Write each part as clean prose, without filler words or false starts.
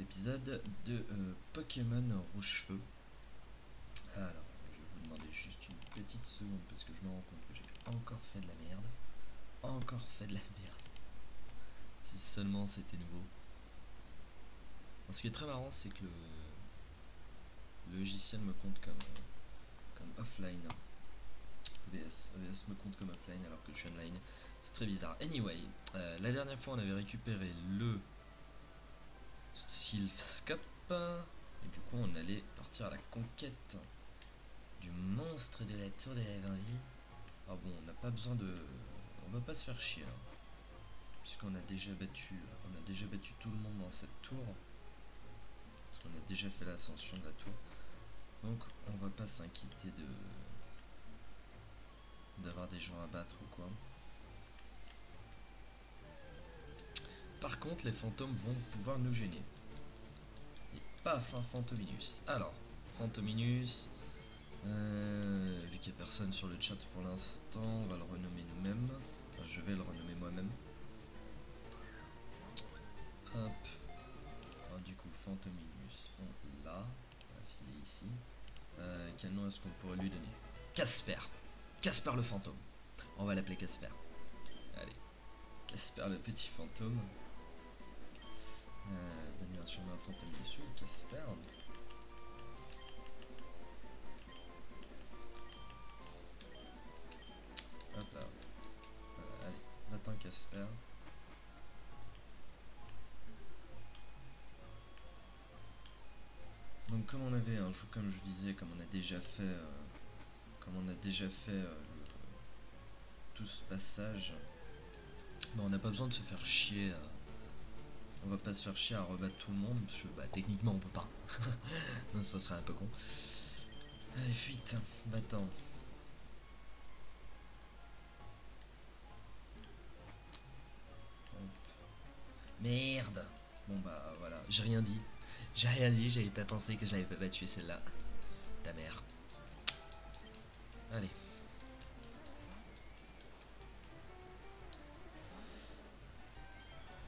épisode de Pokémon Rouge-Feu. Alors, je vais vous demander juste une petite seconde parce que je me rends compte que j'ai encore fait de la merde. Encore fait de la merde. Si seulement c'était nouveau. Alors, ce qui est très marrant, c'est que le logiciel me compte comme offline. OBS me compte comme offline alors que je suis online. C'est très bizarre. Anyway, la dernière fois on avait récupéré le Silphscope. Et du coup on allait partir à la conquête du monstre de la tour de la Vinville. Ah bon, on n'a pas besoin de... On va pas se faire chier hein, puisqu'on a déjà battu tout le monde dans cette tour. Parce qu'on a déjà fait l'ascension de la tour. Donc on va pas s'inquiéter d'avoir des gens à battre ou quoi. Par contre les fantômes vont pouvoir nous gêner. Et paf, un Fantominus. Alors, Fantominus, vu qu'il n'y a personne sur le chat pour l'instant, on va le renommer nous-mêmes. Enfin, je vais le renommer moi-même. Hop. Alors, du coup, Fantominus, on l'a. On va filer ici. Quel nom est-ce qu'on pourrait lui donner? Casper. Casper le fantôme. On va l'appeler Casper. Allez. Casper le petit fantôme. Donner un surnom à Fantominus. Oui, Casper. Hop là. Voilà, allez. Va-t'en Casper. Donc comme on avait un jeu, comme je disais, comme on a déjà fait tout ce passage, bah, on n'a pas besoin de se faire chier. On va pas se faire chier à rebattre tout le monde parce que bah, techniquement on peut pas. Non, ça serait un peu con. Allez, fuite, va-t'en. Merde. Bon bah voilà, j'ai rien dit. J'ai rien dit, j'avais pas pensé que je l'avais pas battu celle-là. Ta mère. Allez.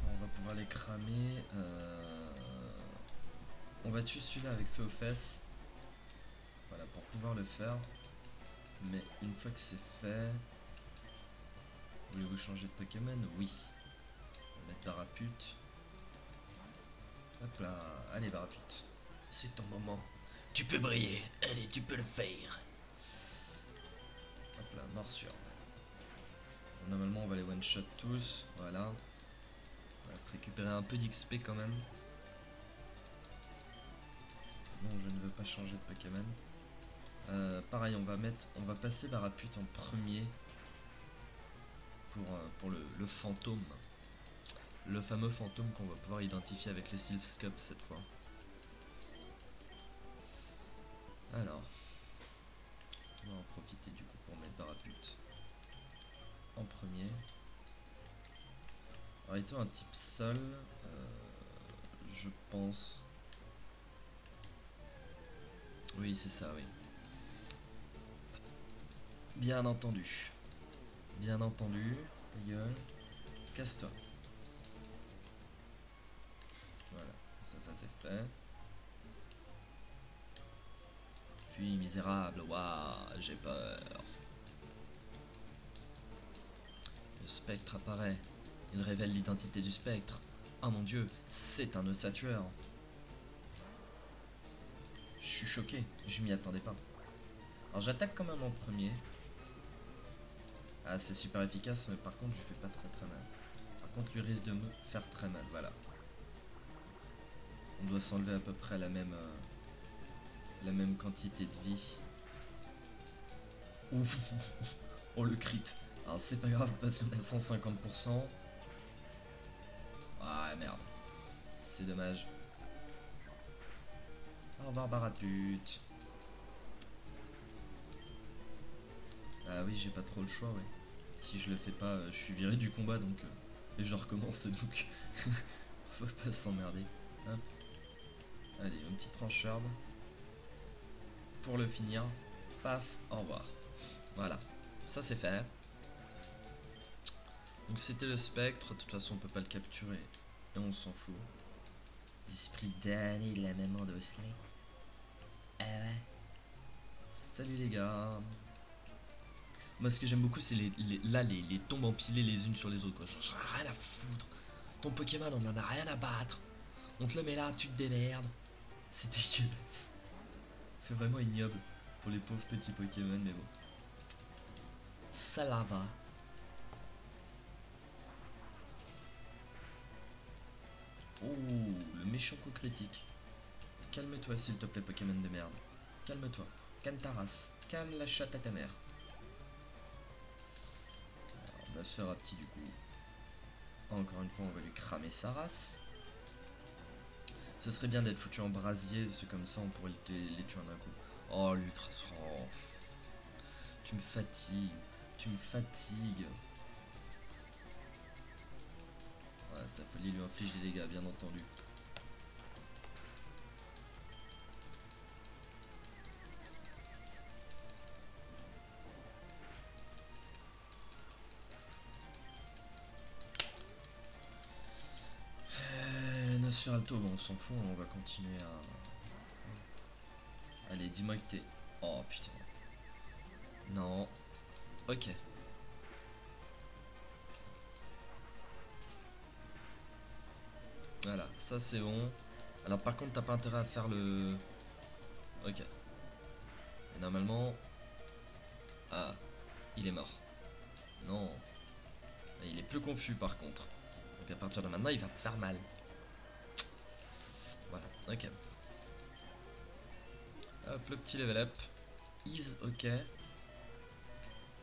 On va pouvoir les cramer. On va tuer celui-là avec feu aux fesses. Voilà, pour pouvoir le faire. Mais une fois que c'est fait... Voulez-vous changer de Pokémon? Oui. On va mettre Barapute. Hop là. Allez Barapute. C'est ton moment. Tu peux briller. Allez, tu peux le faire. Hop là, morsure. Bon, normalement, on va les one-shot tous. Voilà. On va récupérer un peu d'XP quand même. Non, je ne veux pas changer de Pokémon. Pareil, on va passer Barapute en premier pour le fantôme. Le fameux fantôme qu'on va pouvoir identifier avec le Silphscope cette fois. Alors, on va en profiter du coup pour mettre Barapute en premier. Alors étant un type sol, je pense... Oui, c'est ça, oui. Bien entendu. Bien entendu. Ta gueule. Casse-toi. Voilà. Ça c'est fait. Fuis, misérable. Waouh, j'ai peur. Le spectre apparaît. Il révèle l'identité du spectre. Oh mon dieu, c'est un ossature. Je suis choqué, je m'y attendais pas. Alors j'attaque quand même en premier. Ah, c'est super efficace, mais par contre je fais pas très mal. Par contre lui risque de me faire très mal, voilà. On doit s'enlever à peu près la même quantité de vie. Ouf. Oh le crit. Alors c'est pas grave parce qu'on a 150%. Ah merde. C'est dommage. Au revoir Barapute. Ah oui, j'ai pas trop le choix, ouais. Si je le fais pas, je suis viré du combat donc... et je recommence donc... Faut pas s'emmerder. Hop. Allez, une petite trancharde. Pour le finir. Paf, au revoir. Voilà. Ça c'est fait. Donc c'était le spectre, de toute façon on peut pas le capturer. Et on s'en fout. L'esprit d'année de la maman d'Osley. Ah ouais. Salut les gars. Moi ce que j'aime beaucoup c'est les tombes empilées les unes sur les autres quoi. Genre j'en ai rien à foutre. Ton Pokémon on en a rien à battre. On te le met là, tu te démerdes. C'est dégueulasse. C'est vraiment ignoble pour les pauvres petits Pokémon mais bon. Ça la va. Oh, le méchant coup critique. Calme-toi s'il te plaît Pokémon de merde. Calme-toi. Calme ta race. Calme la chatte à ta mère. Alors, on a ce petit du coup. Encore une fois on va lui cramer sa race. Ce serait bien d'être foutu en brasier, c'est comme ça on pourrait les tuer en un coup. Oh l'ultra... Oh. Tu me fatigues. Tu me fatigues. Ouais, ça fallait lui infliger des dégâts, bien entendu. Nosferatu, bon on s'en fout, on va continuer à... Allez, dis-moi que t'es... Oh putain. Non. Ok. Voilà, ça c'est bon. Alors par contre t'as pas intérêt à faire le... Ok. Et normalement... Ah, il est mort. Non. Il est plus confus par contre. Donc à partir de maintenant il va me faire mal. Voilà, ok. Hop, le petit level up. Is ok.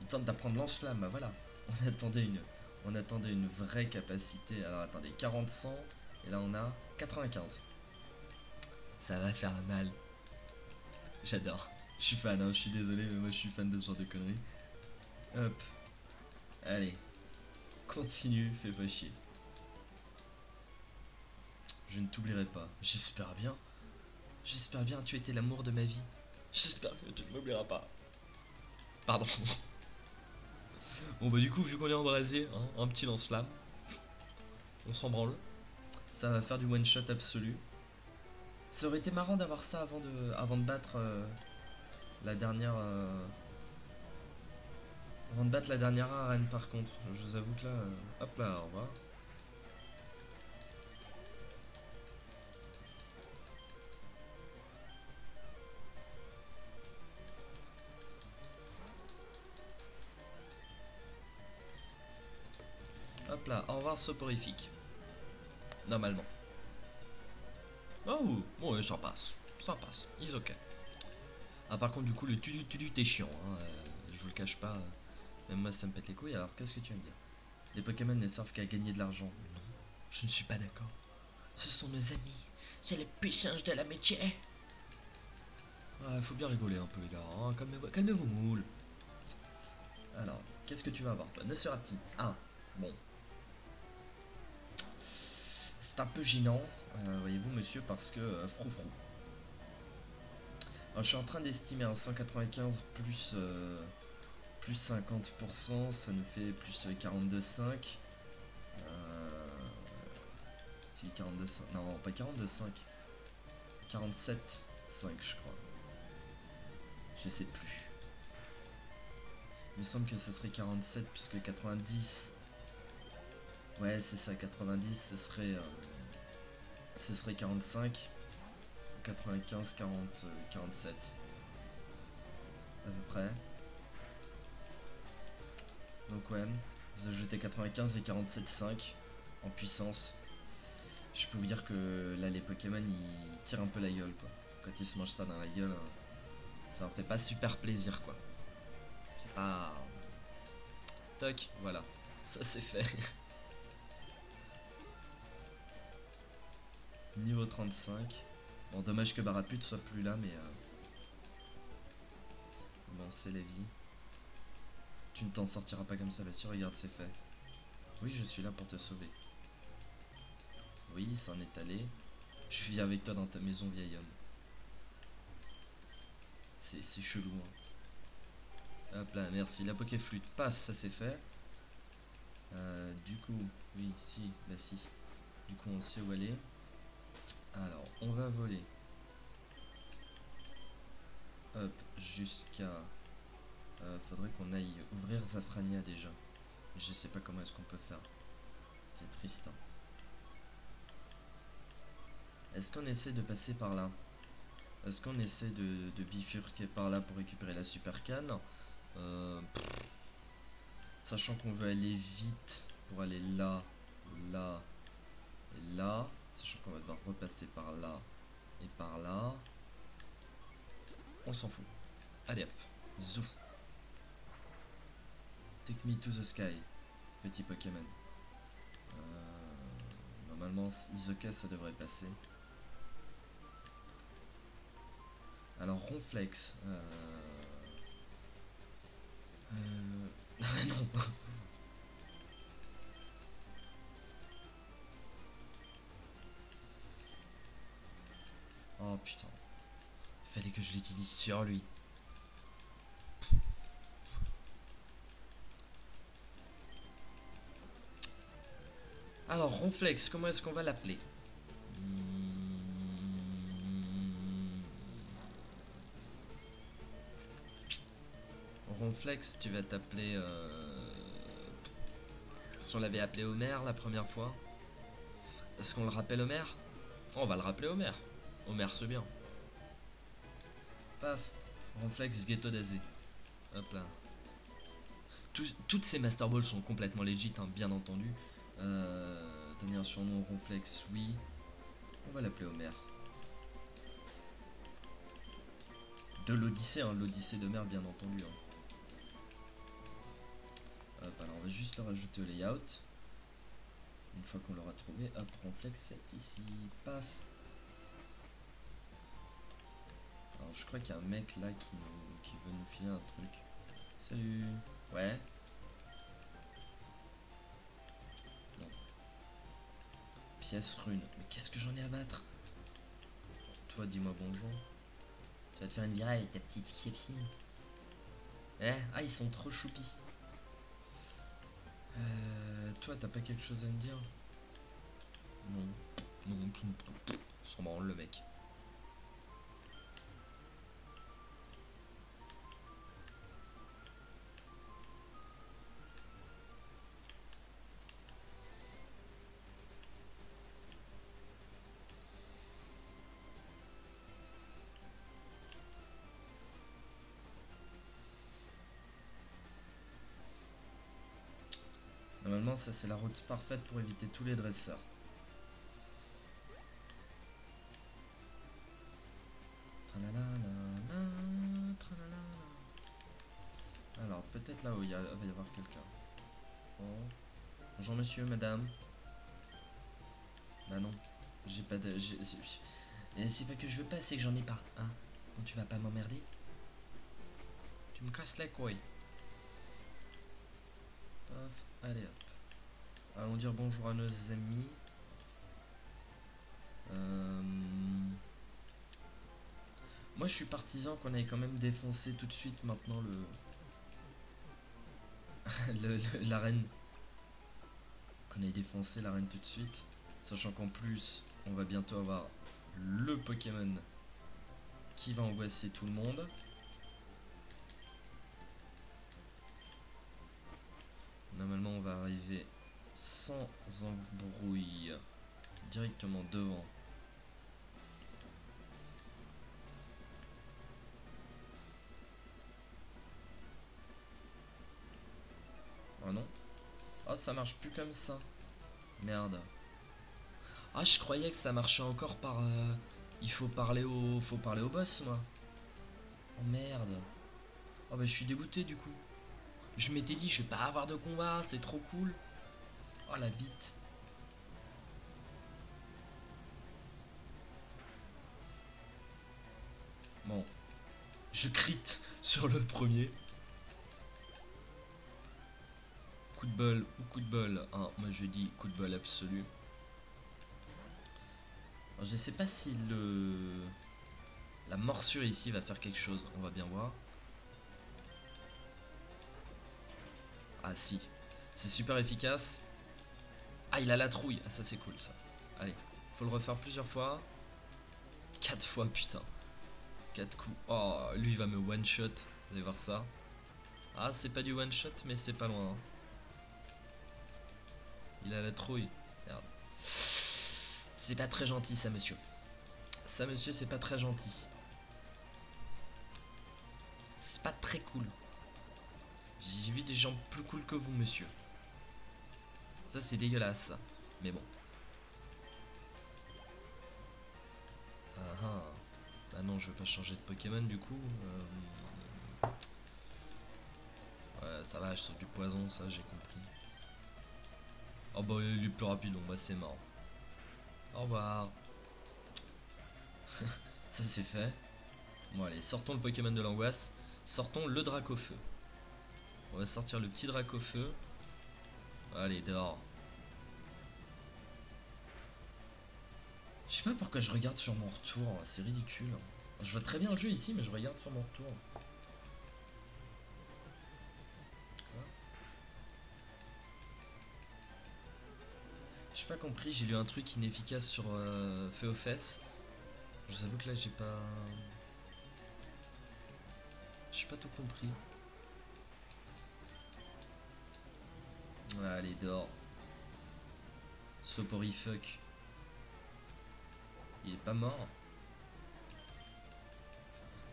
Il tente d'apprendre lance-flamme, bah voilà. On attendait une vraie capacité. Alors attendez, 40-100. Et là on a 95. Ça va faire mal. J'adore. Je suis fan, hein, je suis désolé, mais moi je suis fan de ce genre de conneries. Hop. Allez. Continue, fais pas chier. Je ne t'oublierai pas. J'espère bien. J'espère bien, tu étais l'amour de ma vie. J'espère que tu ne m'oublieras pas. Pardon. Bon bah du coup, vu qu'on est embrasé, hein, un petit lance-flamme. On s'en branle. Ça va faire du one-shot absolu. Ça aurait été marrant d'avoir ça avant de battre la dernière... Avant de battre la dernière arène par contre. Je vous avoue que là... hop là, au revoir. Hop là, au revoir soporifique. Normalement. Oh, bon, ouais, ça passe. Ça passe. Is ok. Ah, par contre, du coup, le tudu t'es chiant. Hein, je vous le cache pas. Même moi, ça me pète les couilles. Alors, qu'est-ce que tu vas me dire? Les Pokémon ne servent qu'à gagner de l'argent. Non, je ne suis pas d'accord. Ce sont nos amis. C'est les puissances de l'amitié. Ouais, faut bien rigoler un peu, les gars. Hein. Calmez-vous, moule. Alors, qu'est-ce que tu vas avoir, toi? Nosferatu. Ah, bon. C'est un peu gênant, voyez-vous, monsieur, parce que froufrou. Alors, je suis en train d'estimer un 195 plus 50%, ça nous fait plus 42,5. Si 42,5, non pas 42,5, 47,5 je crois. Je sais plus. Il me semble que ce serait 47 puisque 90. Ouais c'est ça, 90 ce serait 45. 95, 40, 47. À peu près. Donc ouais, vous ajoutez 95 et 47,5 en puissance. Je peux vous dire que là les Pokémon ils tirent un peu la gueule quoi. Quand ils se mangent ça dans la gueule, ça en fait pas super plaisir quoi. C'est pas... Toc, voilà, ça c'est fait. Niveau 35. Bon dommage que Barapute soit plus là mais... Bon c'est la vie. Tu ne t'en sortiras pas comme ça, bah si regarde c'est fait. Oui je suis là pour te sauver. Oui, ça en est allé. Je vis avec toi dans ta maison, vieil homme. C'est chelou. Hein. Hop là, merci. La Pokéflûte, paf, ça c'est fait. Du coup, oui, si, bah si. Du coup, on sait où aller. Alors, on va voler. Hop, jusqu'à... faudrait qu'on aille ouvrir Zafrania déjà. Je sais pas comment est-ce qu'on peut faire. C'est triste. Hein. Est-ce qu'on essaie de passer par là? Est-ce qu'on essaie de bifurquer par là pour récupérer la super canne? Sachant qu'on veut aller vite pour aller là, là et là. Sachant qu'on va devoir repasser par là et par là. On s'en fout. Allez hop. Zou. Take me to the sky. Petit Pokémon. Normalement, Isoka, ça devrait passer. Alors, Ronflex. Non. Oh putain. Fallait que je l'utilise sur lui. Alors, Ronflex, comment est-ce qu'on va l'appeler? Ronflex, tu vas t'appeler... Si on l'avait appelé Homer la première fois, est-ce qu'on le rappelle Homer? On va le rappeler Homer. Homer, c'est bien. Paf. Ronflex Ghetto d'Azé. Hop là. Toutes ces Master Balls sont complètement legit, hein, bien entendu. Donner un surnom Ronflex, oui. On va l'appeler Homer. De l'Odyssée, hein, l'Odyssée d'Homer, bien entendu. Hein. Hop, alors on va juste le rajouter au layout. Une fois qu'on l'aura trouvé, hop, Ronflex, c'est ici. Paf. Alors je crois qu'il y a un mec là qui veut nous filer un truc. Salut. Ouais. Non. Pièce rune. Mais qu'est-ce que j'en ai à battre? Toi, dis-moi bonjour. Tu vas te faire une virée avec ta petite kiefine. Eh, ah, ils sont trop choupis. Toi, t'as pas quelque chose à me dire? Non. Non, s'en branle le mec. Normalement, ça c'est la route parfaite pour éviter tous les dresseurs. Alors, peut-être là où il va y avoir quelqu'un. Oh. Bonjour monsieur, madame. Bah non, j'ai pas de... C'est pas que je veux pas, c'est que j'en ai pas. Hein. Donc tu vas pas m'emmerder? Tu me casses les couilles. Paf, allez hop. Allons dire bonjour à nos amis. Moi je suis partisan qu'on aille quand même défoncer tout de suite maintenant l'arène. Qu'on aille défoncer l'arène tout de suite. Sachant qu'en plus on va bientôt avoir le Pokémon qui va angoisser tout le monde. Normalement on va arriver sans embrouille directement devant. Oh non. Oh ça marche plus comme ça. Merde. Ah je croyais que ça marchait encore par... Il faut parler au boss moi. Oh merde. Oh bah je suis dégoûté du coup. Je m'étais dit je vais pas avoir de combat, c'est trop cool. Oh la bite. Bon. Je crit sur le premier. Coup de bol ou coup de bol, hein, moi je dis coup de bol absolu. Alors, je sais pas si la morsure ici va faire quelque chose, on va bien voir. Ah si, c'est super efficace. Ah il a la trouille, ah ça c'est cool ça. Allez, faut le refaire plusieurs fois. 4 fois, putain. 4 coups. Oh, lui il va me one shot. Vous allez voir ça. Ah, c'est pas du one shot, mais c'est pas loin. Hein. Il a la trouille. Merde. C'est pas très gentil, ça, monsieur. Ça, monsieur, c'est pas très gentil. C'est pas très cool. J'ai vu des gens plus cool que vous, monsieur. Ça, c'est dégueulasse, ça. Mais bon. Ah ah. Bah non, je veux pas changer de Pokémon, du coup. Ouais, ça va, je saute du poison, ça, j'ai compris. Oh bah, il est plus rapide, donc bah, c'est marrant. Au revoir. Ça, c'est fait. Bon, allez, sortons le Pokémon de l'angoisse. Sortons le Dracofeu. On va sortir le petit Dracofeu. Allez, dehors. Je sais pas pourquoi je regarde sur mon retour, c'est ridicule. Je vois très bien le jeu ici, mais je regarde sur mon retour. Quoi? J'ai pas compris, j'ai lu un truc inefficace sur fait aux fesses. Je vous avoue que là j'ai pas... J'ai pas tout compris. Allez, dehors. Soporifuck. Il est pas mort.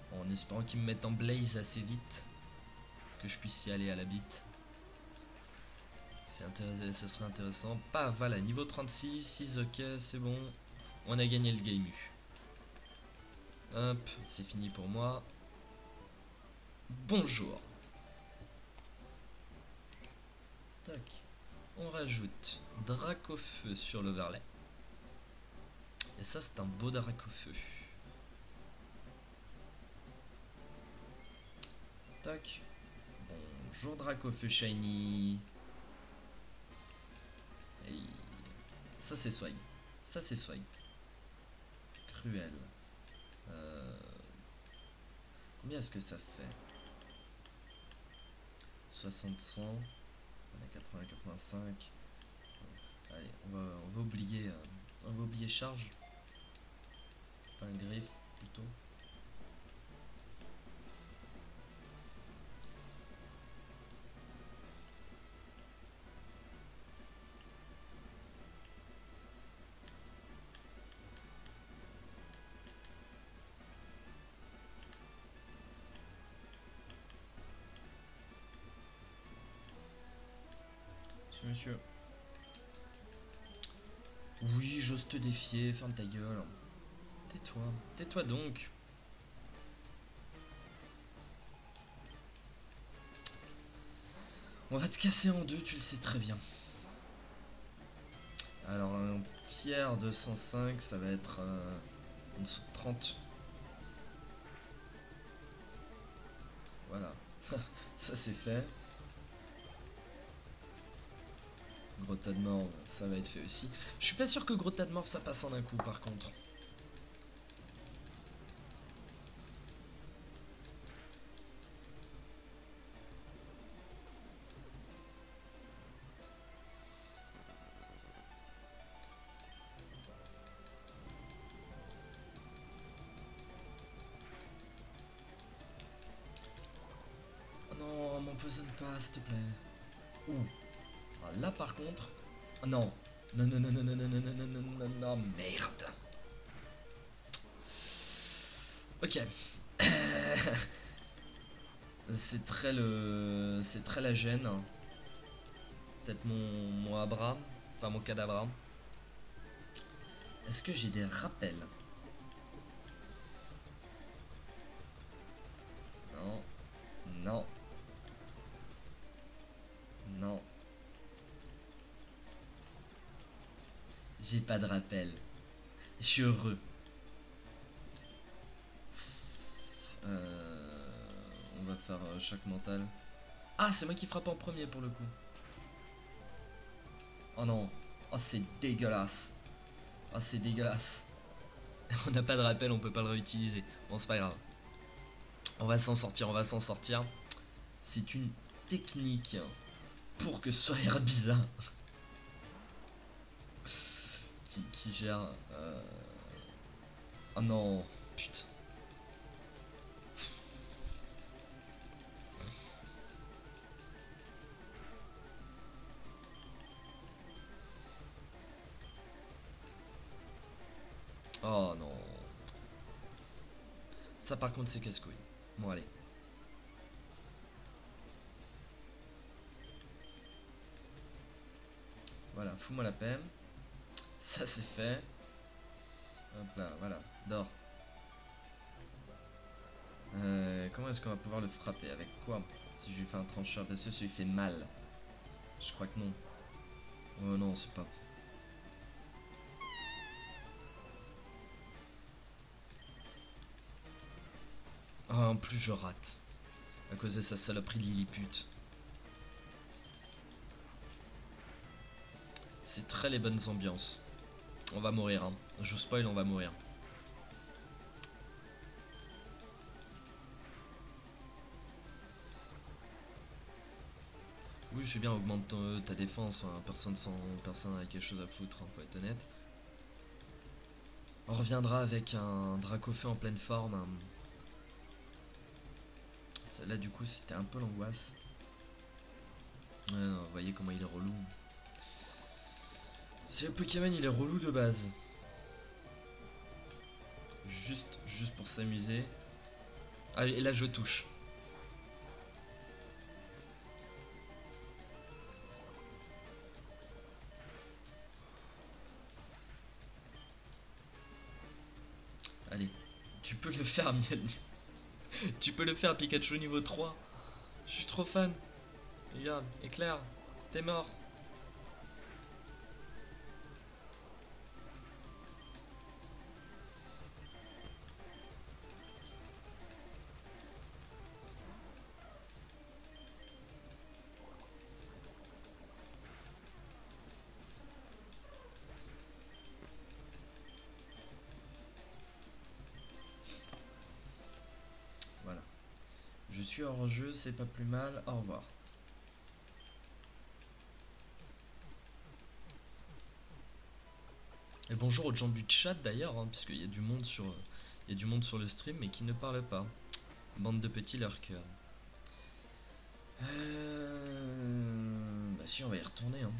Bon, en espérant qu'il me mette en blaze assez vite. Que je puisse y aller à la bite. Ça serait intéressant. Pas voilà, niveau 36, 6, ok, c'est bon. On a gagné le game. Hop, c'est fini pour moi. Bonjour. Tac. On rajoute Dracofeu sur l'overlay. Et ça, c'est un beau Dracofeu. Tac. Bonjour Dracofeu Shiny. Et ça, c'est swag. Ça, c'est swag. Cruel. Combien est-ce que ça fait? 60, 100. On a 80, 85. Allez, on va oublier charge. Enfin, griffe plutôt. Monsieur. Oui, j'ose te défier, ferme ta gueule. Tais-toi, tais-toi donc. On va te casser en deux, tu le sais très bien. Alors, un tiers de 105, ça va être une 30. Voilà, ça c'est fait. Grotta de mort, ça va être fait aussi. Je suis pas sûr que Grotta de mort ça passe en un coup par contre. Oh non, m'empoisonne pas s'il te plaît. Ouh. Ah, là par contre... Oh non. Non, non, non, non, non, non, non, non, non, non, non, merde. Ok. C'est très la gêne. Peut-être mon Abra. Enfin mon Kadabra. Est-ce que j'ai des rappels? Non. Non. Non. J'ai pas de rappel. Je suis heureux. On va faire choc mental. Ah, c'est moi qui frappe en premier pour le coup. Oh non. Oh, c'est dégueulasse. Oh, c'est dégueulasse. On n'a pas de rappel, on peut pas le réutiliser. Bon, c'est pas grave. On va s'en sortir, on va s'en sortir. C'est une technique pour que ce soit Herbiza qui gère. Oh non, putain. Oh non. Ça par contre c'est casse-couille. Bon allez. Voilà, fous-moi la peine. Ça c'est fait. Hop là, voilà, dors. Comment est-ce qu'on va pouvoir le frapper? Avec quoi? Si je lui fais un trancheur, parce que ça lui fait mal. Je crois que non. Oh non, c'est pas... Oh, en plus je rate. À cause de sa saloperie de Lilliput. C'est très les bonnes ambiances. On va mourir, hein. Je vous spoil, on va mourir. Oui, je sais bien, augmente ta défense. Hein. Personne n'a quelque chose à foutre, hein, faut être honnête. On reviendra avec un Dracofeu en pleine forme. Hein. Là, du coup, c'était un peu l'angoisse. Ouais, non, vous voyez comment il est relou. C'est le Pokémon, il est relou de base. Juste pour s'amuser. Allez, et là, je touche. Allez, tu peux le faire, Miel. Tu peux le faire, Pikachu niveau 3. Je suis trop fan. Regarde, éclair, t'es mort. Voilà. Je suis hors jeu, c'est pas plus mal. Au revoir. Et bonjour aux gens du chat d'ailleurs, hein, puisqu'il y a du monde sur, il y a du monde sur le stream, mais qui ne parle pas. Bande de petits lurkers. Bah si, on va y retourner. Hein.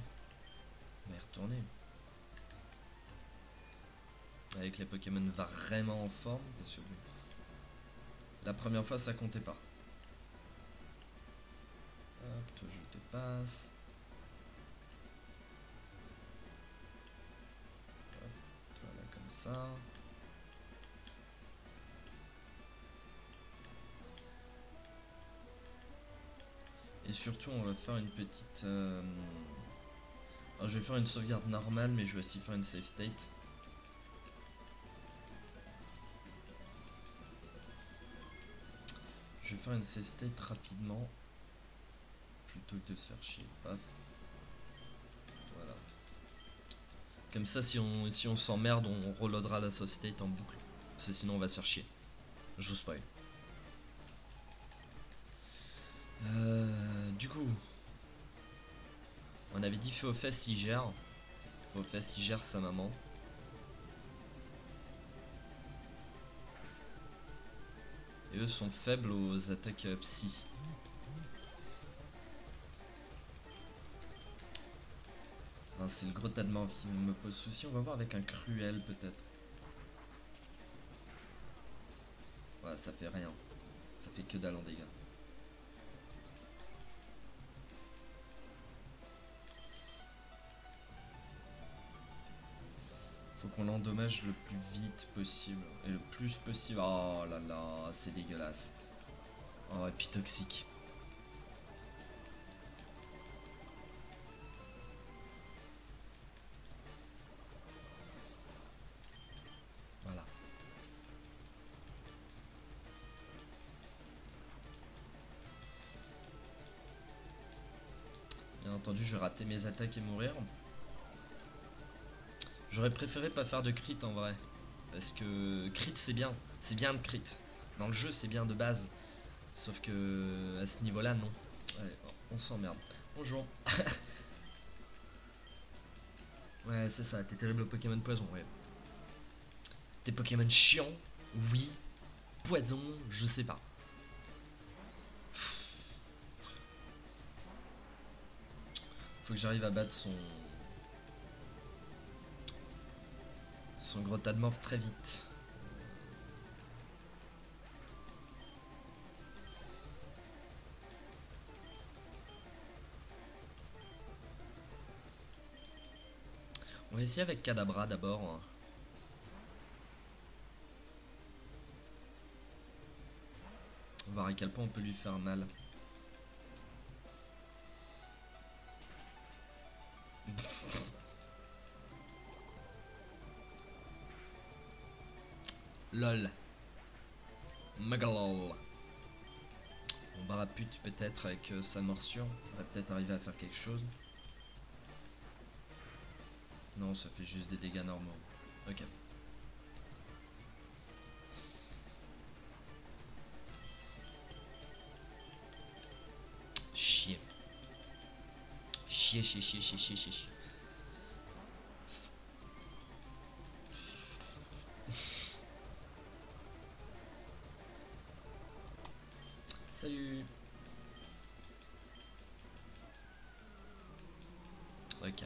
On va y retourner. Avec les Pokémon vraiment en forme, parce que bon, la première fois ça comptait pas. Hop, toi je te passe. Hop, toi là comme ça. Et surtout on va faire une petite... Alors, je vais faire une sauvegarde normale, mais je vais aussi faire une save state. Je vais faire une save state rapidement. Plutôt que de se faire chier. Paf. Voilà. Comme ça, si on s'emmerde, on reloadera la save state en boucle. Parce que sinon, on va se faire chier. Je vous spoil. Du coup, on avait dit Féofest il gère. Féofest il gère sa maman. Et eux sont faibles aux attaques psy. C'est le gros tas de morts qui me pose souci. On va voir avec un cruel peut-être. Ouais, ça fait rien. Ça fait que dalle en dégâts. Faut qu'on l'endommage le plus vite possible. Et le plus possible. Oh là là, c'est dégueulasse. Oh, et puis toxique. Voilà. Bien entendu, je vais rater mes attaques et mourir. J'aurais préféré pas faire de crit en vrai. Parce que crit c'est bien. C'est bien de crit. Dans le jeu c'est bien de base. Sauf que à ce niveau là non. Ouais, on s'emmerde. Bonjour. Ouais c'est ça, t'es terrible au Pokémon poison, ouais. Des Pokémon chiants? Oui. Poison? Je sais pas. Faut que j'arrive à battre son gros tas de morph très vite. On va essayer avec Kadabra d'abord. On va voir à quel point on peut lui faire mal. Lol. Magalol. On barapute peut-être avec sa morsure. On va peut-être arriver à faire quelque chose. Non, ça fait juste des dégâts normaux. Ok. Chier. Chier, chier, chier, chier, chier, chier, chier. Salut. Ok.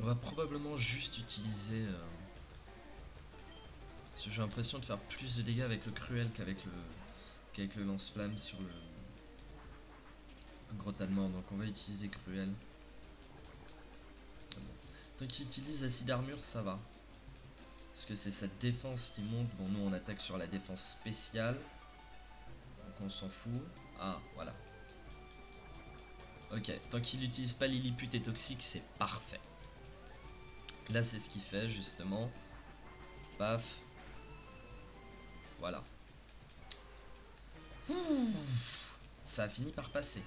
On va probablement juste utiliser... parce que j'ai l'impression de faire plus de dégâts avec le cruel qu'avec le lance-flamme sur le gros tas de mort. Donc on va utiliser cruel. Tant qu'il utilise acide armure, ça va. Parce que c'est sa défense qui monte. Bon, nous on attaque sur la défense spéciale. Donc on s'en fout. Ah, voilà. Ok, tant qu'il n'utilise pas Lilliput et toxique, c'est parfait. Là, c'est ce qu'il fait, justement. Paf. Voilà. Ça a fini par passer.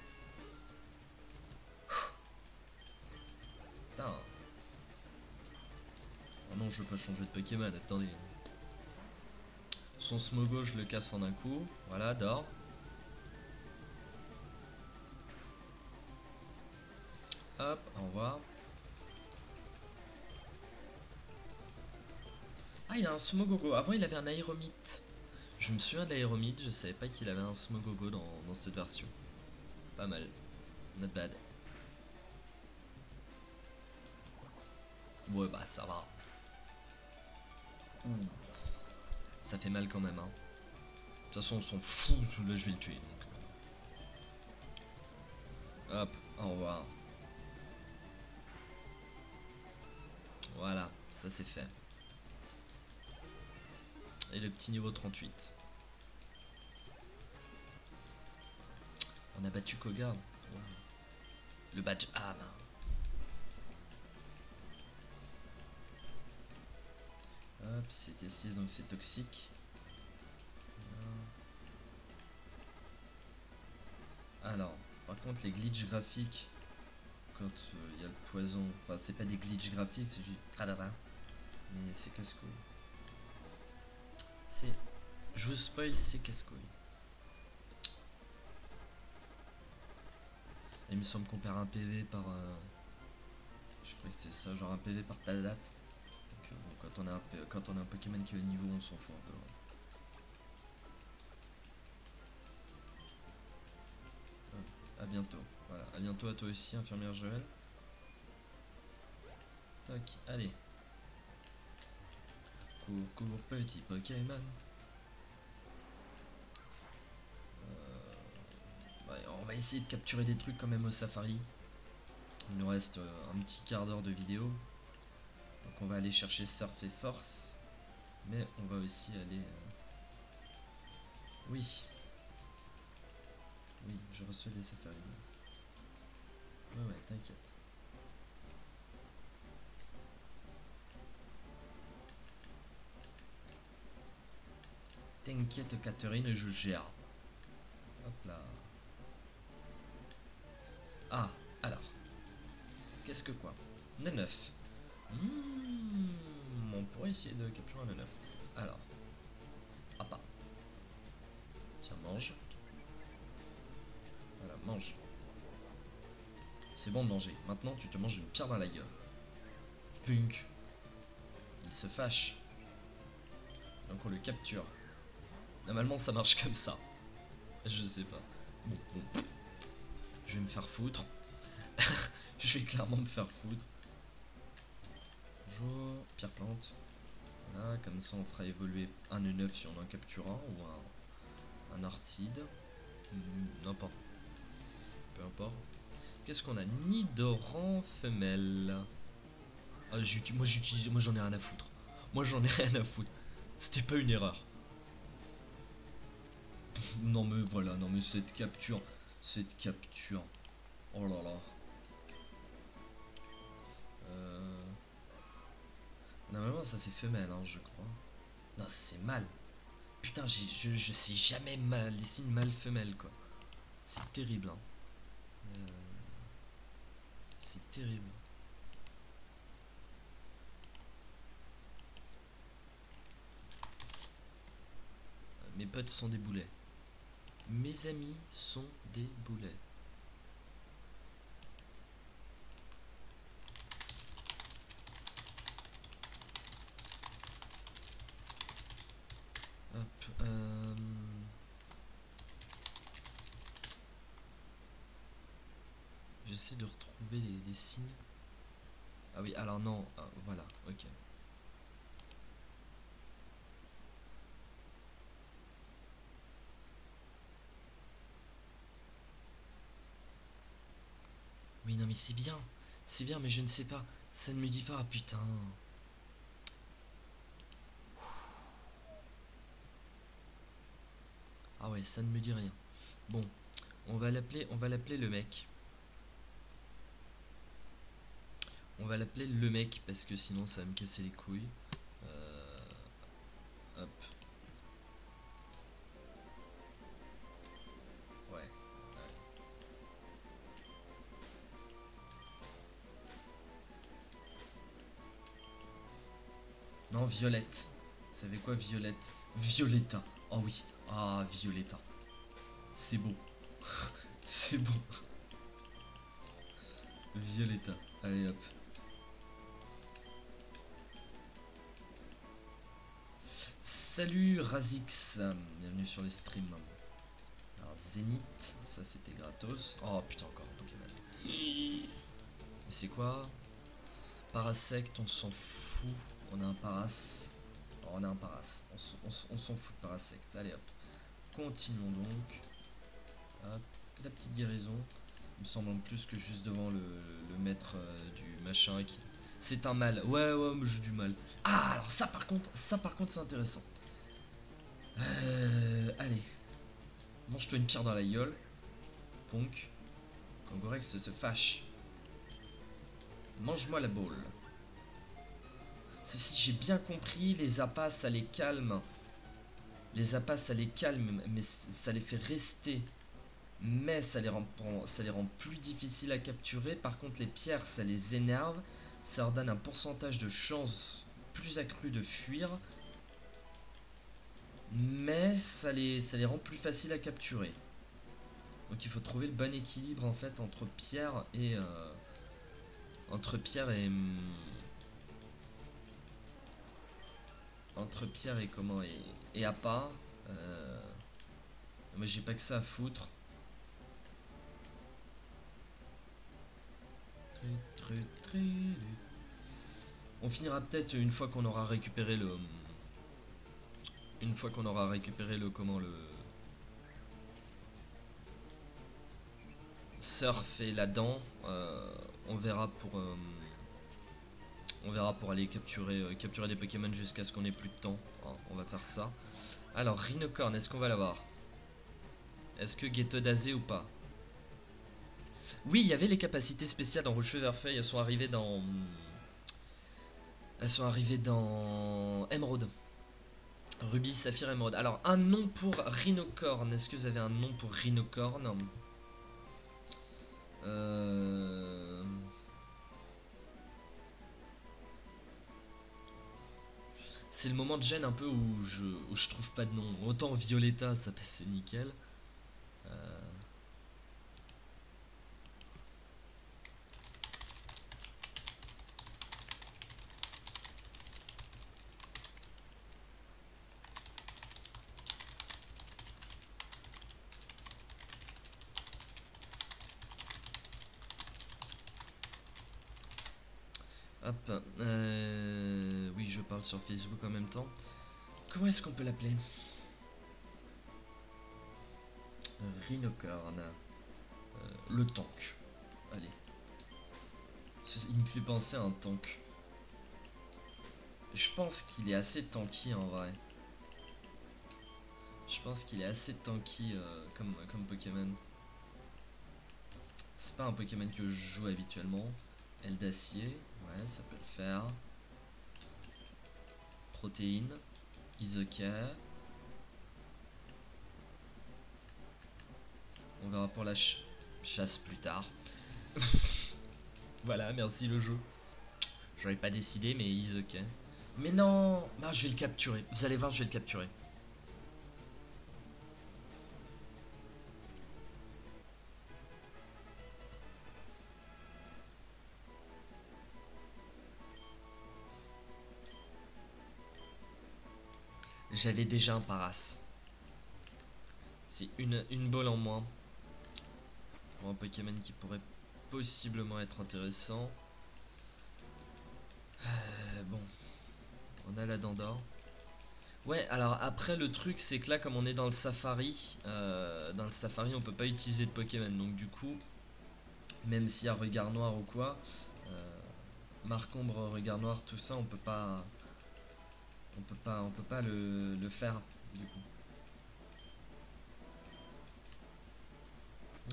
Putain. Oh non, je veux pas changer de Pokémon, attendez. Son Smogo, je le casse en un coup. Voilà, dors. Hop, au revoir. Ah, il a un Smogogo. Avant, il avait un Aéromite. Je me souviens de l'Aéromite, je savais pas qu'il avait un Smogogo dans cette version. Pas mal. Not bad. Ouais, bah ça va. Ça fait mal quand même, hein. De toute façon, on s'en fout. Là, je vais le tuer. Donc. Hop, au revoir. Voilà, ça c'est fait. Et le petit niveau 38. On a battu Koga. Oh. Le badge âme. Hop, c'était 6 donc c'est toxique. Alors, par contre les glitches graphiques, quand il y a le poison, enfin c'est pas des glitches graphiques, c'est juste tradara. Mais c'est casse-couille. C'est... Je vous spoil, c'est casse-couille. Il me semble qu'on perd un PV par... Je crois que c'est ça, genre un PV par ta date. Donc bon, quand on a un Pokémon qui est au niveau, on s'en fout un peu. A bientôt. Voilà, à bientôt à toi aussi, infirmière Joël. Tac, allez. Cours, cours, petit Pokémon. Ouais, on va essayer de capturer des trucs quand même au safari. Il nous reste un petit quart d'heure de vidéo. Donc on va aller chercher Surf et Force. Mais on va aussi aller... Oui. Oui, je reçois des safaris. Ouais, t'inquiète. T'inquiète Catherine, je gère. Hop là. Ah, alors. Qu'est-ce que quoi? 9. On pourrait essayer de capturer un 9. Alors. Ah pas. Tiens, mange. Voilà, mange. C'est bon de manger. Maintenant, tu te manges une pierre dans la gueule. Punk. Il se fâche. Donc on le capture. Normalement, ça marche comme ça. Je sais pas. Bon. Je vais me faire foutre. Je vais clairement me faire foutre. Bonjour. Pierre plante. Voilà, comme ça on fera évoluer un E9 si on en capture un, ou un Artide. N'importe. Peu importe. Qu'est-ce qu'on a? Nidoran femelle. Ah, moi j'en ai rien à foutre. Moi j'en ai rien à foutre. C'était pas une erreur. Non mais voilà, non mais cette capture. Oh là là. Normalement ça c'est femelle, hein, je crois. Non, c'est mâle. Putain, je sais jamais les signes mâle-femelle, quoi. C'est terrible, hein. C'est terrible. Mes potes sont des boulets. Mes amis sont des boulets. Hop, j'essaie de retrouver les signes. Ah oui, alors non, voilà, ok. Oui, non mais c'est bien, mais je ne sais pas, ça ne me dit pas, putain. Ah ouais, ça ne me dit rien. Bon, on va l'appeler le mec. On va l'appeler le mec parce que sinon ça va me casser les couilles. Hop. Ouais. Non, Violette. Vous savez quoi, Violette? Violetta. Oh oui. Ah, Violetta. C'est beau. C'est beau. Violetta. Allez hop. Salut Razix. Bienvenue sur les streams. Alors, Zénith. Ça c'était gratos. Oh putain, encore un Pokémon. Et c'est quoi? Parasect, on s'en fout. On a un Paras. Oh, on a un Paras. On s'en fout de Parasect. Allez hop. Continuons donc. Hop. La petite guérison. Il me semble en plus que juste devant le maître du machin qui... C'est un mal. Ouais, mais j'ai du mal. Ah, alors ça par contre c'est intéressant. Allez. Mange-toi une pierre dans la gueule. Ponk. Kangorex se fâche. Mange-moi la boule. Si j'ai bien compris, les appâts ça les calme. Les appâts ça les calme, mais ça les fait rester. Mais ça les rend plus difficiles à capturer. Par contre les pierres ça les énerve. Ça leur donne un pourcentage de chance plus accru de fuir. Mais ça les rend plus faciles à capturer. Donc il faut trouver le bon équilibre en fait entre pierre et... entre pierre et comment et appât. Moi j'ai pas que ça à foutre. On finira peut-être une fois qu'on aura récupéré le... Une fois qu'on aura récupéré le... Comment le... Surf et la dent. On verra pour... on verra pour aller capturer des Pokémon jusqu'à ce qu'on ait plus de temps. On va faire ça. Alors, Rhinocorn, est-ce qu'on va l'avoir? Est-ce que Getodazé ou pas? Oui, il y avait les capacités spéciales dans Rouge Feu Vert Feuille. Elles sont arrivées dans... Elles sont arrivées dans... Émeraude. Ruby, Saphir, Émeraude. Alors, un nom pour Rhinocorn. Est-ce que vous avez un nom pour Rhinocorn? C'est le moment de gêne un peu où je trouve pas de nom. Autant Violetta, ça passait nickel. Euh, Hop. Oui, je parle sur Facebook en même temps. Comment est-ce qu'on peut l'appeler? Rhinocorn. Le tank. Allez. Il me fait penser à un tank. Je pense qu'il est assez tanky en vrai. Je pense qu'il est assez tanky comme Pokémon. C'est pas un Pokémon que je joue habituellement. Aile d'acier, ouais, ça peut le faire. Protéine, Isocare. On verra pour la chasse plus tard. Voilà, merci le jeu. J'aurais pas décidé, mais Isocare. Mais non, bah, je vais le capturer. Vous allez voir, je vais le capturer. J'avais déjà un Paras. C'est une balle en moins. Pour un Pokémon qui pourrait possiblement être intéressant. Bon. On a la Dandor. Ouais, alors après le truc c'est que là comme on est dans le safari on peut pas utiliser de Pokémon. Donc du coup, même s'il y a regard noir ou quoi, Marcombre, regard noir, tout ça, on peut pas le faire du coup.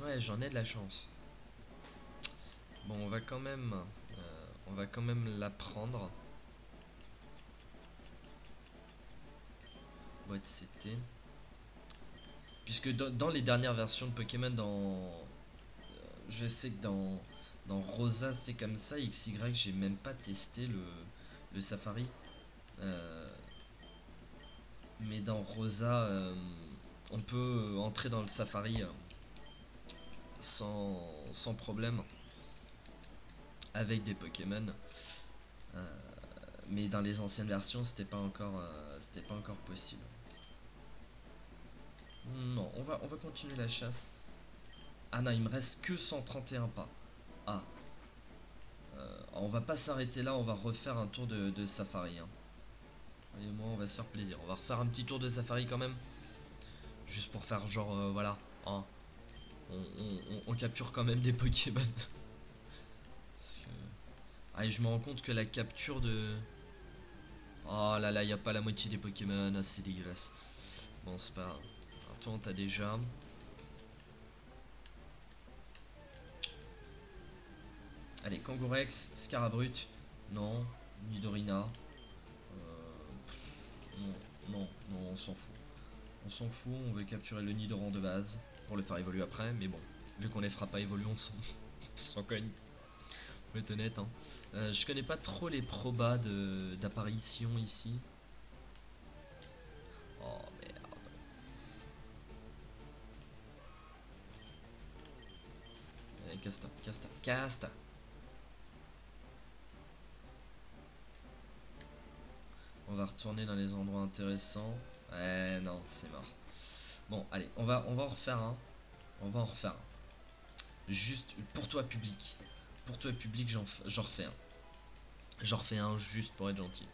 Ouais, j'en ai de la chance. Bon, on va quand même la prendre. Boîte CT. Puisque dans les dernières versions de Pokémon, je sais que dans Rosa c'est comme ça, XY j'ai même pas testé le Safari. Mais dans Rosa, on peut entrer dans le Safari sans problème avec des Pokémon. Mais dans les anciennes versions, c'était pas encore possible. Non, on va continuer la chasse. Ah non, il me reste que 131 pas. Ah. On va pas s'arrêter là, on va refaire un tour de safari. Hein. Et moi, on va se faire plaisir. On va refaire un petit tour de safari quand même. Juste pour faire genre, voilà. Hein. On capture quand même des Pokémon. Parce que... Ah, et je me rends compte que la capture de... Oh là là, il n'y a pas la moitié des Pokémon. Ah, c'est dégueulasse. Bon, c'est pas grave. Toi, on t'a déjà... Allez, Kangourex, Scarabrut, non, Nidorina, non, on s'en fout. On s'en fout, on veut capturer le Nidoran de base pour le faire évoluer après, mais bon, vu qu'on les fera pas évoluer, on s'en cogne. Faut être honnête, hein. Je connais pas trop les probas d'apparition ici. Oh merde. Allez, casse-toi. On va retourner dans les endroits intéressants. Non, c'est mort. Bon, allez, on va en refaire un. Juste pour toi, public. Pour toi, public, j'en refais un. J'en refais un juste pour être gentil.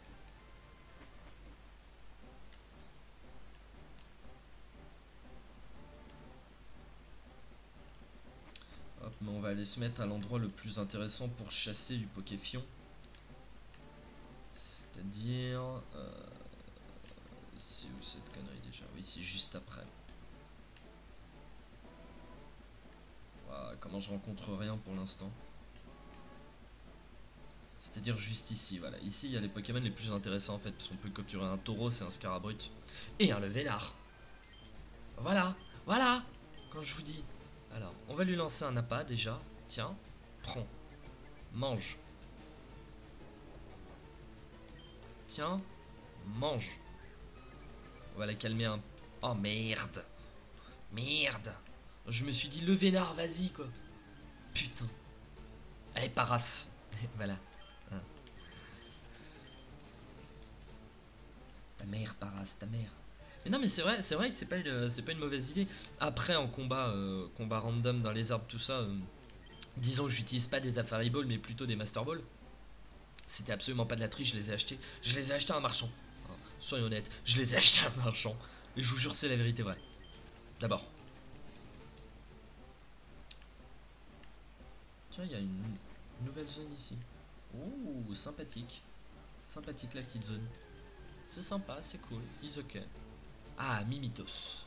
Hop, mais on va aller se mettre à l'endroit le plus intéressant pour chasser du Pokéfion. C'est-à-dire... c'est où cette connerie déjà? Oui, c'est juste après. Wow, comment je rencontre rien pour l'instant. C'est-à-dire juste ici, voilà. Ici, il y a les Pokémon les plus intéressants en fait. Parce qu'on peut capturer un taureau, c'est un Scarabrut. Et un Levénard. Voilà, quand je vous dis. Alors, on va lui lancer un appât déjà. Tiens, prends. Mange. Tiens, Mange. On va la calmer un... Oh merde. Merde. Je me suis dit, le vénard, vas-y quoi. Putain. Allez, Paras. Voilà. Hein. Ta mère, Paras, ta mère. Mais non, mais c'est vrai que c'est pas une mauvaise idée. Après, en combat, combat random dans les arbres, tout ça, disons que j'utilise pas des Afari Balls, mais plutôt des Master Balls. C'était absolument pas de la triche, je les ai achetés. Je les ai achetés à un marchand. Hein, soyons honnêtes, je les ai achetés à un marchand. Et je vous jure, c'est la vérité vraie. D'abord. Tiens, il y a une nouvelle zone ici. Ouh, sympathique. Sympathique la petite zone. C'est sympa, c'est cool. Is ok. Ah, Mimitos.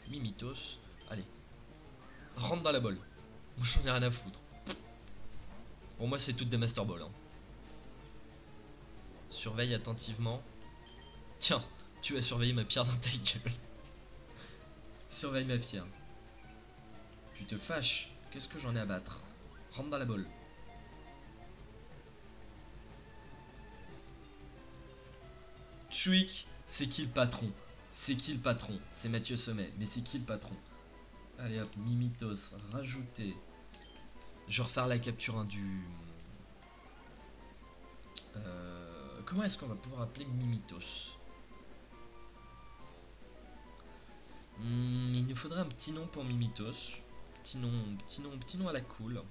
Mimitos. Allez. Rentre dans la balle. Moi, j'en ai rien à foutre. Pour moi, c'est toutes des Master Balls. Hein. Surveille attentivement. Tiens, tu vas surveiller ma pierre dans ta gueule. Surveille ma pierre. Tu te fâches. Qu'est-ce que j'en ai à battre? Rentre dans la balle. Chouic, c'est qui le patron? C'est qui le patron? C'est Mathieu Sommet. Mais c'est qui le patron? Allez hop, Mimitos, rajouter. Je vais refaire la capture hein, du... comment est-ce qu'on va pouvoir appeler Mimitos? Il nous faudrait un petit nom pour Mimitos. Petit nom à la cool.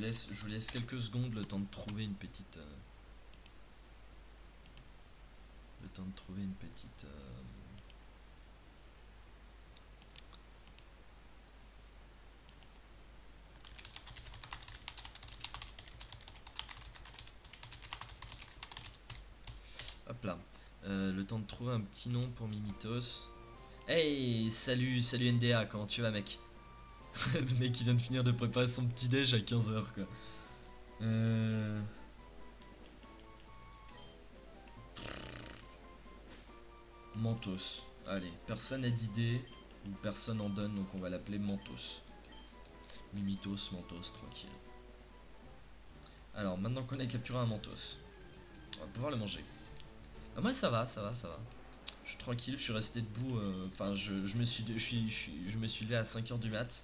Je vous laisse quelques secondes le temps de trouver une petite... le temps de trouver une petite... Hop là. Le temps de trouver un petit nom pour Mimitos. Hey, salut NDA, comment tu vas mec? Le mec qui vient de finir de préparer son petit déj à 15h quoi. Mentos. Allez, personne n'a d'idée ou personne en donne donc on va l'appeler Mentos. Mimitos, Mentos, tranquille. Alors maintenant qu'on a capturé un Mentos, on va pouvoir le manger. Ah, moi ça va. Je suis tranquille, je suis resté debout. Enfin, je me suis levé à 5h du mat.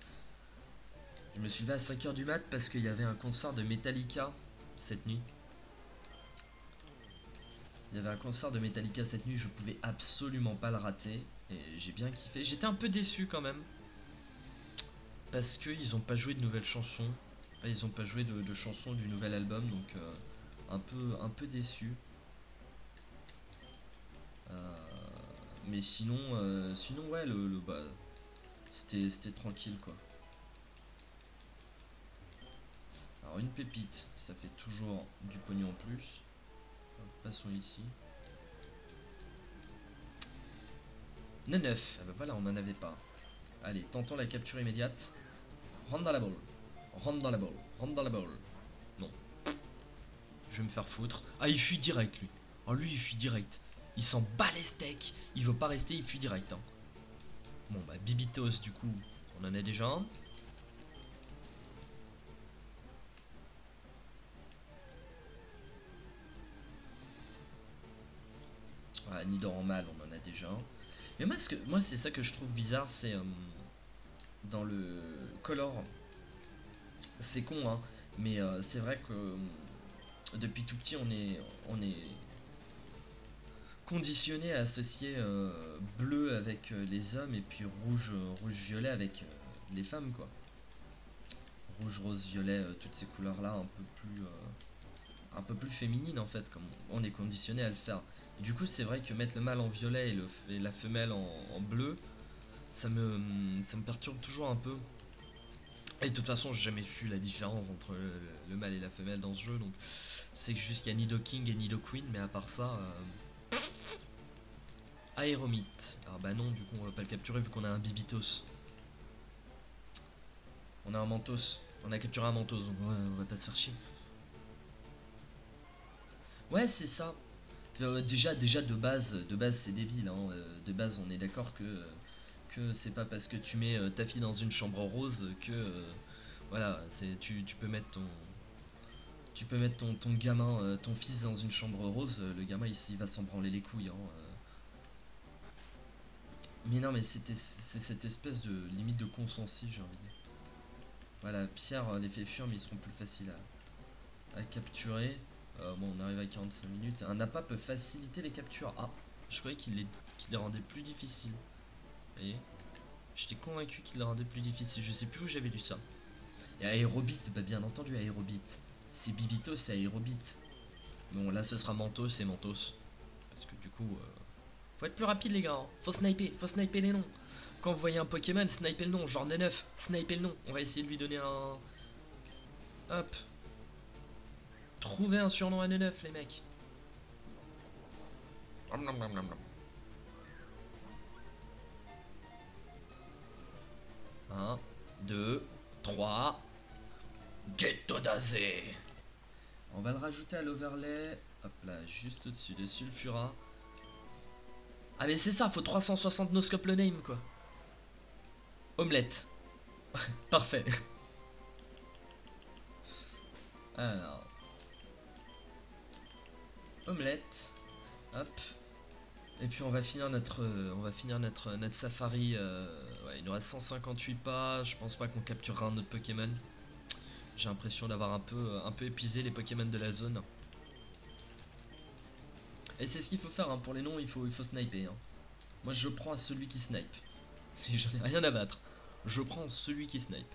Je me suis levé à 5h du mat parce qu'il y avait un concert de Metallica cette nuit. Il y avait un concert de Metallica cette nuit, je pouvais absolument pas le rater. Et j'ai bien kiffé. J'étais un peu déçu quand même. Parce qu'ils ont pas joué de nouvelles chansons. Enfin, ils ont pas joué de chansons du nouvel album, donc un peu déçu. Mais sinon, ouais, bah, c'était tranquille quoi. Alors une pépite, ça fait toujours du pognon en plus. Passons ici. 9, ah bah voilà, on n'en avait pas. Allez, tentons la capture immédiate. Rentre dans la balle. Rentre dans la balle. Rentre dans la balle. Non. Je vais me faire foutre. Ah, il fuit direct lui. Oh, lui il fuit direct. Il s'en bat les steaks. Il veut pas rester, il fuit direct. Hein. Bon, bah, Bibitos, du coup, on en a déjà un. Ah, Nidor en mal, on en a déjà un. Mais moi c'est ça que je trouve bizarre, c'est dans le color. C'est con, hein, mais c'est vrai que depuis tout petit, on est conditionné à associer bleu avec les hommes et puis rouge-violet avec les femmes, quoi. Rouge, rose, violet, toutes ces couleurs-là un peu plus féminines en fait, comme on est conditionné à le faire. Et du coup, c'est vrai que mettre le mâle en violet et la femelle en bleu, ça me perturbe toujours un peu. Et de toute façon, j'ai jamais vu la différence entre le mâle et la femelle dans ce jeu, donc c'est juste qu'il y a Nido King et Nido Queen, mais à part ça... Aéromite. Alors bah non, du coup on va pas le capturer vu qu'on a un Bibitos. On a un Mentos. On a capturé un Mentos, donc on va pas se faire chier. Ouais, c'est ça. Déjà de base c'est débile, hein. De base on est d'accord que c'est pas parce que tu mets ta fille dans une chambre rose que voilà, tu peux mettre ton gamin, ton fils dans une chambre rose, le gamin il va s'en branler les couilles, hein. Mais non, mais c'est cette espèce de limite de consensus, j'ai envie de dire. Voilà, Pierre les fait fuir, mais ils seront plus faciles à capturer. Bon, on arrive à 45 minutes. Un appât peut faciliter les captures. Ah, je croyais qu'il les rendait plus difficiles. Et j'étais convaincu qu'il les rendait plus difficiles. Je sais plus où j'avais lu ça. Et Aérobit, bah bien entendu, Aérobit. C'est Bibito, c'est Aérobit. Bon, là ce sera Mentos et Mentos. Parce que du coup, faut être plus rapide, les gars. Hein. Faut sniper les noms. Quand vous voyez un Pokémon, sniper le nom. Genre N9, sniper le nom. On va essayer de lui donner un. Hop. Trouvez un surnom à N9, les mecs. 1, 2, 3. Ghetto Dazé. On va le rajouter à l'overlay. Hop là, juste au-dessus de Sulfura. Ah mais c'est ça, faut 360 noscope le name quoi. Omelette. Parfait. Alors. Omelette. Hop. Et puis on va finir notre safari. Ouais, il nous reste 158 pas. Je pense pas qu'on capturera un autre Pokémon. J'ai l'impression d'avoir un peu épuisé les Pokémon de la zone. Et c'est ce qu'il faut faire, hein. Pour les noms, il faut sniper. Hein. Moi, je prends à celui qui snipe. Si j'en ai rien à battre, je prends celui qui snipe.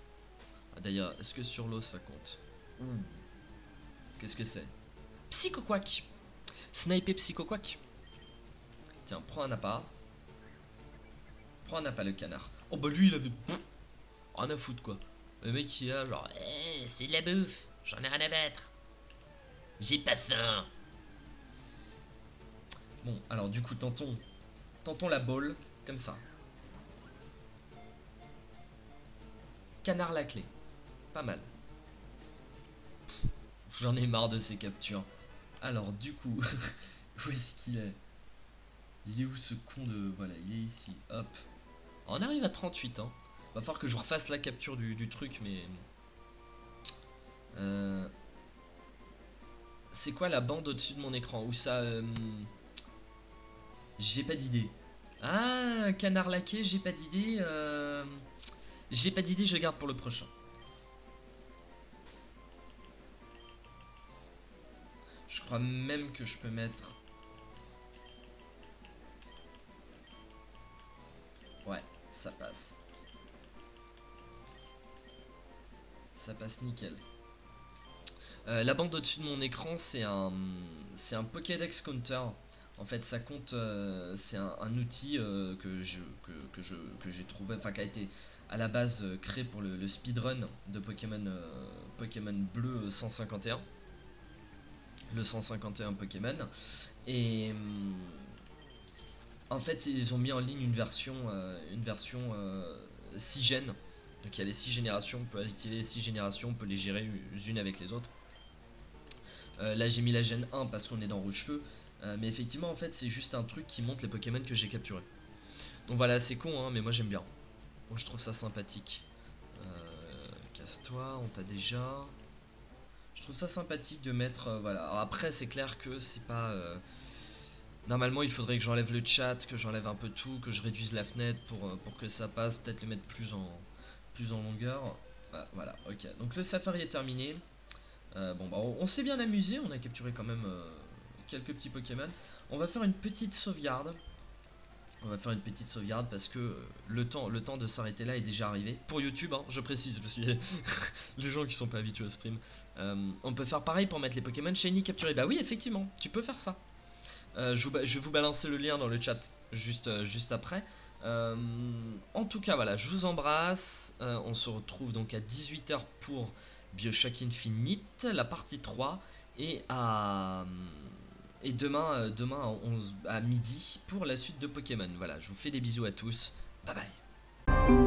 Ah, d'ailleurs, est-ce que sur l'eau ça compte? Qu'est-ce que c'est? Psychoquack. Sniper Psychoquack. Tiens, prends un appât. Prends un appât, le canard. Oh bah lui, il avait rien à foutre quoi. Le mec il est là genre c'est de la bouffe, j'en ai rien à battre. J'ai pas faim. Bon, alors du coup, tentons la balle, comme ça. Canard la clé. Pas mal. J'en ai marre de ces captures. Alors du coup, où est-ce qu'il est? Il est où ce con de... Voilà, il est ici, hop. On arrive à 38, hein. Va falloir que je refasse la capture du truc, mais... C'est quoi la bande au-dessus de mon écran? Où ça... J'ai pas d'idée. Ah, canard laqué, j'ai pas d'idée. J'ai pas d'idée, je garde pour le prochain. Je crois même que je peux mettre... Ouais, ça passe. Ça passe nickel. La bande au-dessus de mon écran, c'est un Pokédex Counter. En fait, ça compte, c'est un outil que j'ai trouvé, enfin qui a été à la base créé pour le speedrun de Pokémon bleu 151. Le 151 Pokémon. Et en fait, ils ont mis en ligne une version 6 gènes. Donc il y a les 6 générations, on peut activer les 6 générations, on peut les gérer les unes avec les autres. Là j'ai mis la gène 1 parce qu'on est dans Rouge Feu. Mais effectivement en fait c'est juste un truc qui montre les Pokémon que j'ai capturés. Donc voilà, c'est con hein, mais moi j'aime bien. Moi je trouve ça sympathique. Casse-toi, on t'a déjà. Je trouve ça sympathique de mettre... voilà. Alors après c'est clair que c'est pas... Normalement il faudrait que j'enlève le chat, que j'enlève un peu tout, que je réduise la fenêtre pour que ça passe. Peut-être le mettre plus en longueur. Voilà, ok. Donc le safari est terminé. Bon bah on s'est bien amusé, on a capturé quand même quelques petits Pokémon. On va faire une petite sauvegarde. On va faire une petite sauvegarde parce que le temps de s'arrêter là est déjà arrivé. Pour YouTube, hein, je précise, parce que les gens qui sont pas habitués au stream. On peut faire pareil pour mettre les Pokémon Shiny capturés. Bah oui, effectivement, tu peux faire ça. Je vais vous balancer le lien dans le chat juste après. En tout cas, voilà, je vous embrasse. On se retrouve donc à 18 h pour Bioshock Infinite, la partie 3. Et demain à midi pour la suite de Pokémon. Voilà, je vous fais des bisous à tous. Bye bye.